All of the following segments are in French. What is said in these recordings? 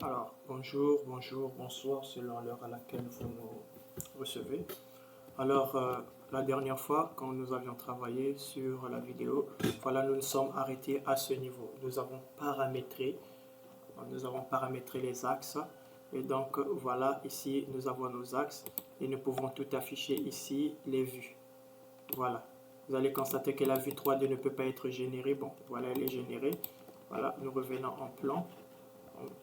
Alors, bonjour, bonjour, bonsoir, selon l'heure à laquelle vous nous recevez. Alors, la dernière fois, quand nous avions travaillé sur la vidéo, voilà, nous nous sommes arrêtés à ce niveau. Nous avons paramétré les axes. Et donc, voilà, ici, nous avons nos axes et nous pouvons tout afficher ici, les vues. Voilà. Vous allez constater que la vue 3D ne peut pas être générée. Bon, voilà, elle est générée. Voilà, nous revenons en plan.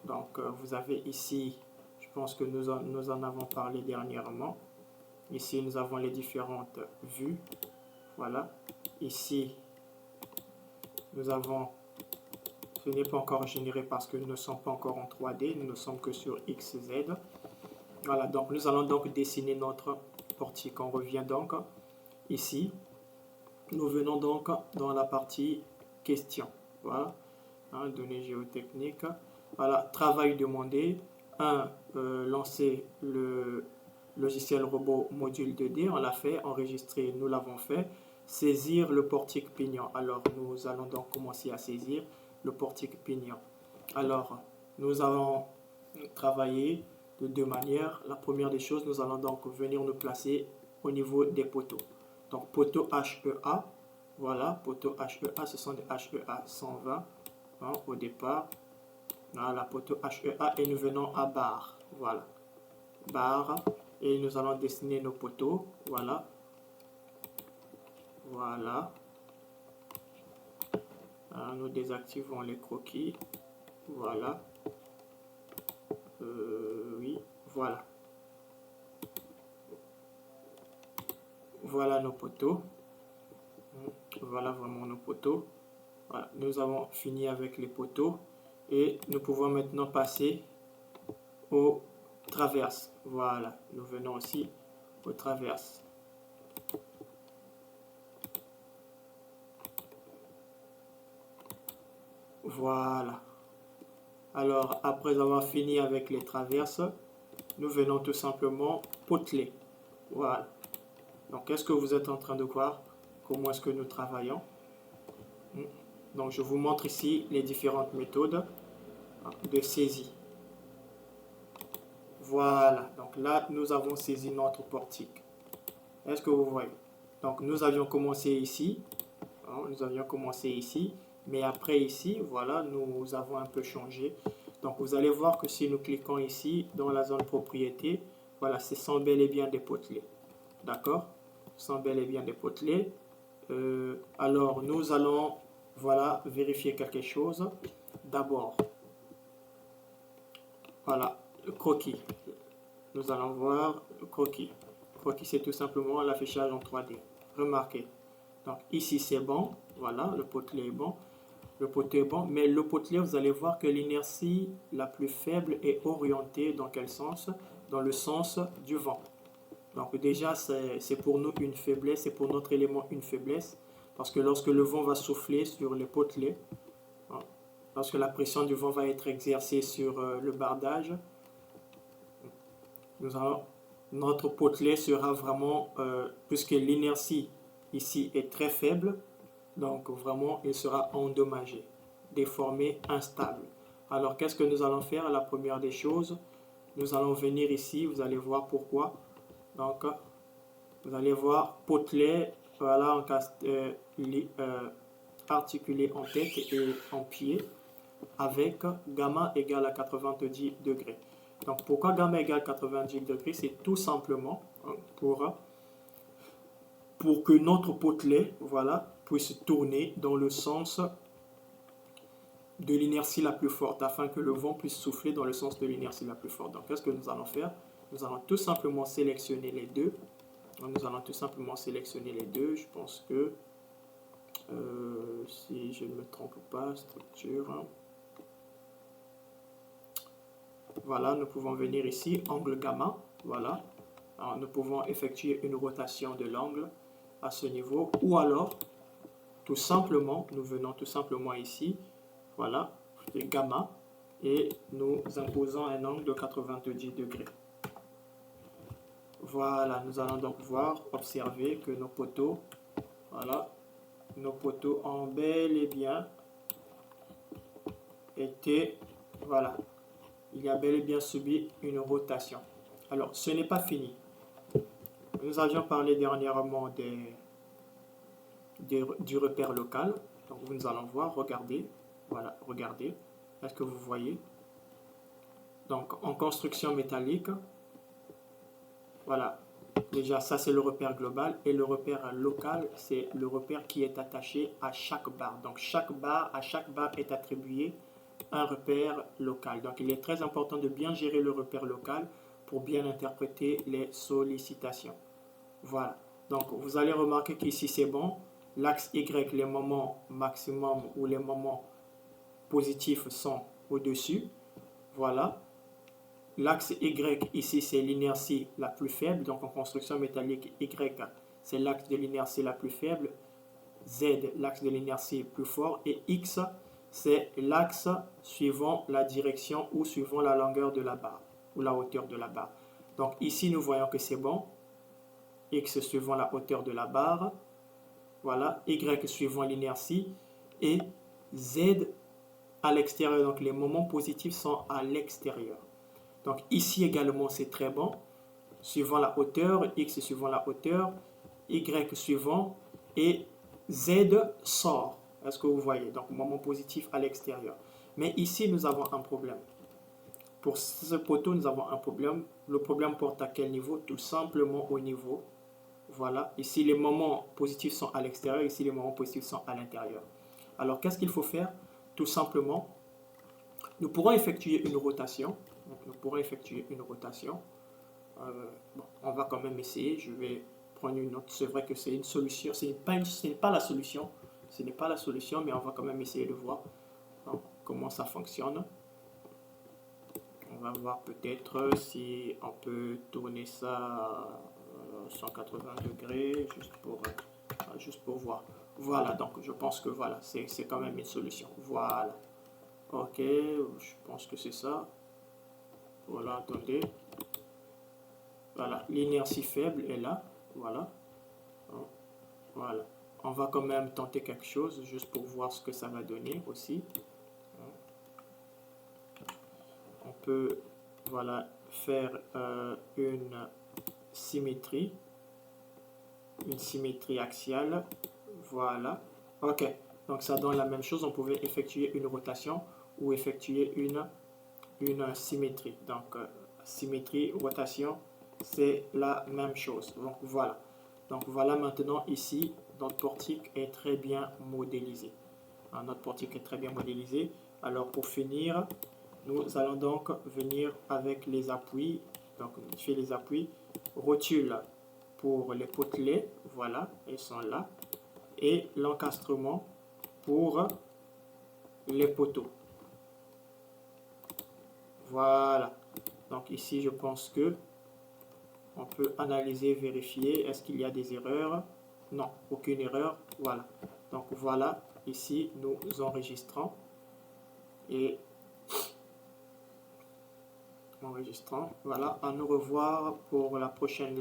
Donc, vous avez ici, je pense que nous en avons parlé dernièrement. Ici, nous avons les différentes vues. Voilà. Ici, nous avons, ce n'est pas encore généré parce que nous ne sommes pas encore en 3D. Nous ne sommes que sur XZ. Voilà, donc nous allons donc dessiner notre portique. On revient donc ici. Nous venons donc dans la partie questions. Voilà. Données géotechniques. Voilà, travail demandé. 1. Lancer le logiciel robot module 2D. On l'a fait. Enregistrer, nous l'avons fait. Saisir le portique pignon. Alors, nous allons donc commencer à saisir le portique pignon. Alors, nous allons travailler de deux manières. La première des choses, nous allons donc venir nous placer au niveau des poteaux. Donc, poteau HEA. Voilà, poteau HEA, ce sont des HEA 120. Au départ, voilà, poteau HEA, et nous venons à barre, voilà, barre, et nous allons dessiner nos poteaux, voilà, voilà, nous désactivons les croquis, voilà, oui, voilà, voilà nos poteaux, voilà vraiment nos poteaux. Voilà, nous avons fini avec les poteaux et nous pouvons maintenant passer aux traverses. Voilà, nous venons aussi aux traverses. Voilà. Alors, après avoir fini avec les traverses, nous venons tout simplement poteler. Voilà. Donc, qu'est-ce que vous êtes en train de voir? Comment est-ce que nous travaillons? Donc, je vous montre ici les différentes méthodes de saisie. Voilà. Donc là, nous avons saisi notre portique. Est-ce que vous voyez? Donc, nous avions commencé ici. Mais après ici, voilà, nous avons un peu changé. Donc, vous allez voir que si nous cliquons ici, dans la zone propriété, voilà, ce sont bel et bien des potelets. D'accord? Ce sont bel et bien des potelets. Alors, nous allons, voilà, vérifier quelque chose. D'abord, voilà, le croquis. Nous allons voir le croquis. Le croquis, c'est tout simplement l'affichage en 3D. Remarquez. Donc, ici, c'est bon. Voilà, le potelet est bon. Le potelet est bon, mais le potelet, vous allez voir que l'inertie la plus faible est orientée dans quel sens? Dans le sens du vent. Donc déjà, c'est pour nous une faiblesse, c'est pour notre élément une faiblesse, parce que lorsque le vent va souffler sur les potelets, lorsque la pression du vent va être exercée sur le bardage, notre potelet sera vraiment, puisque l'inertie ici est très faible, donc vraiment il sera endommagé, déformé, instable. Alors qu'est-ce que nous allons faire? La première des choses, nous allons venir ici, vous allez voir pourquoi. Donc vous allez voir potelet, voilà, articulé en tête et en pied avec gamma égale à 90 degrés. Donc pourquoi gamma égale 90 degrés? C'est tout simplement pour que notre potelet, voilà, puisse tourner dans le sens de l'inertie la plus forte, afin que le vent puisse souffler dans le sens de l'inertie la plus forte. Donc qu'est-ce que nous allons faire? Nous allons tout simplement sélectionner les deux. Je pense que si je ne me trompe pas, structure. Voilà, nous pouvons venir ici, angle gamma. Voilà. Alors, nous pouvons effectuer une rotation de l'angle à ce niveau. Ou alors, tout simplement, nous venons tout simplement ici. Voilà, gamma. Et nous imposons un angle de 90 degrés. Voilà, nous allons donc observer que nos poteaux, voilà, nos poteaux ont bel et bien été, voilà, il a bel et bien subi une rotation. Alors, ce n'est pas fini. Nous avions parlé dernièrement du repère local. Donc, nous allons voir, regardez. Voilà, regardez. Est-ce que vous voyez? Donc, en construction métallique, voilà. Déjà, ça, c'est le repère global. Et le repère local, c'est le repère qui est attaché à chaque barre. Donc, à chaque barre est attribué un repère local. Donc, il est très important de bien gérer le repère local pour bien interpréter les sollicitations. Voilà. Donc, vous allez remarquer qu'ici, c'est bon. L'axe Y, les moments maximum ou les moments positifs sont au-dessus. Voilà. L'axe Y, ici, c'est l'inertie la plus faible. Donc, en construction métallique, Y, c'est l'axe de l'inertie la plus faible. Z, l'axe de l'inertie plus fort. Et X, c'est l'axe suivant la direction ou suivant la longueur de la barre ou la hauteur de la barre. Donc, ici, nous voyons que c'est bon. X suivant la hauteur de la barre. Voilà. Y suivant l'inertie. Et Z à l'extérieur. Donc, les moments positifs sont à l'extérieur. Donc, ici également, c'est très bon. Suivant la hauteur, X suivant la hauteur, Y suivant, et Z sort. Est-ce que vous voyez? Donc, moment positif à l'extérieur. Mais ici, nous avons un problème. Pour ce poteau, nous avons un problème. Le problème porte à quel niveau? Tout simplement au niveau. Voilà. Ici, les moments positifs sont à l'extérieur. Ici, les moments positifs sont à l'intérieur. Alors, qu'est-ce qu'il faut faire? Tout simplement, nous pourrons effectuer une rotation. Donc, nous pourrons effectuer une rotation. Bon, on va quand même essayer. Je vais prendre une autre. C'est vrai que c'est une solution. Ce n'est pas la solution. Ce n'est pas la solution, mais on va quand même essayer de voir comment ça fonctionne. On va voir peut-être si on peut tourner ça à 180 degrés juste pour voir. Voilà, donc je pense que voilà, c'est quand même une solution. Voilà. Ok, je pense que c'est ça. Voilà, attendez. Voilà, l'inertie faible est là. Voilà. Voilà. On va quand même tenter quelque chose juste pour voir ce que ça va donner aussi. On peut, voilà, faire une symétrie axiale. Voilà. Ok. Donc ça donne la même chose. On pouvait effectuer une rotation ou effectuer une symétrie. Donc symétrie, rotation, c'est la même chose. Donc voilà. Donc voilà maintenant ici, notre portique est très bien modélisé. Notre portique est très bien modélisé. Alors pour finir, nous allons donc venir avec les appuis. Donc on fait les appuis. Rotule pour les potelets. Voilà, ils sont là. Et l'encastrement pour les poteaux. Voilà. Donc ici, je pense que on peut analyser, vérifier. Est-ce qu'il y a des erreurs? Non, aucune erreur. Voilà. Donc voilà, ici, nous enregistrons. Et voilà, à nous revoir pour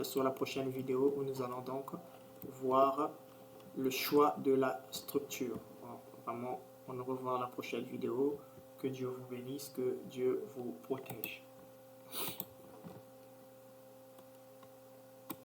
sur la prochaine vidéo où nous allons donc voir le choix de la structure. Vraiment, on nous revoit la prochaine vidéo. Que Dieu vous bénisse, que Dieu vous protège.